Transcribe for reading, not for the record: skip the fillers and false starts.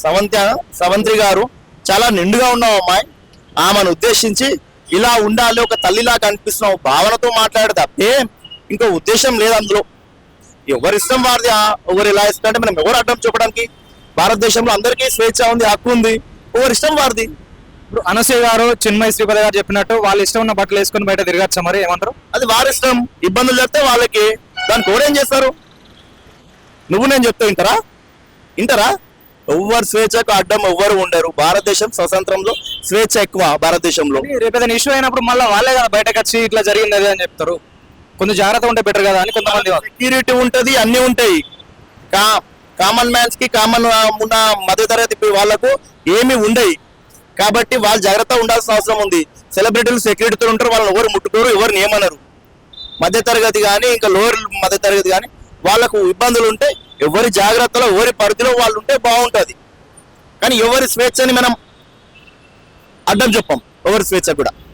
సవంతి గారు చాలా నిండుగా ఉన్న అమ్మాయి. ఆమెను ఉద్దేశించి ఇలా ఉండాలి, ఒక తల్లిలా కనిపిస్తున్నావు భావనతో మాట్లాడే తప్పే ఇంకో ఉద్దేశం లేదు అందులో. ఎవరి ఇష్టం వారిది. ఎవరు ఎలా ఇష్టం అంటే మనం ఎవరు అడ్డం చూపడానికి? భారతదేశంలో అందరికీ స్వేచ్ఛ ఉంది, హక్కు ఉంది. ఎవరి ఇష్టం వారిది. ఇప్పుడు అనసూయ గారు, చిన్మయి శ్రీపతి గారు చెప్పినట్టు వాళ్ళు ఇష్టం ఉన్న బట్టలు వేసుకొని బయట తిరగచ్చా? మరి ఏమంటారు? అది వారి ఇష్టం. ఇబ్బందులు చెప్తే వాళ్ళకి, దానికి ఎవరేం చేస్తారు? నువ్వు నేను చెప్తే ఇంటరా? ఎవ్వరు స్వేచ్ఛకు అడ్డం ఎవ్వరు ఉండరు. భారతదేశం స్వతంత్రంలో స్వేచ్ఛ ఎక్కువ భారతదేశంలో. రేపు ఏదైనా ఇష్యూ అయినప్పుడు మళ్ళీ వాళ్ళే కదా బయటకు వచ్చి ఇట్లా జరిగింది అని చెప్తారు. కొంచెం జాగ్రత్త ఉంటే బెటర్ కదా అని కొంతమంది. సెక్యూరిటీ ఉంటది, అన్ని ఉంటాయి. కామన్ మ్యాన్స్ కి, కామన్ ఉన్న మధ్యతరగతి వాళ్ళకు ఏమి ఉండయి. కాబట్టి వాళ్ళు జాగ్రత్త ఉండాల్సిన అవసరం ఉంది. సెలబ్రిటీలు సెక్యూరిటీతో ఉంటారు, వాళ్ళని ఎవరు ముట్టుకోరు, ఎవరిని ఏమన్నారు. మధ్యతరగతి కానీ ఇంకా లోయర్ మధ్యతరగతి కానీ వాళ్ళకు ఇబ్బందులు ఉంటే ఎవరి జాగ్రత్తలో ఎవరి పరిధిలో వాళ్ళు ఉంటే బాగుంటుంది. కానీ ఎవరి స్వేచ్ఛని మనం అడ్డం చెప్పాం, ఎవరి స్వేచ్ఛ కూడా.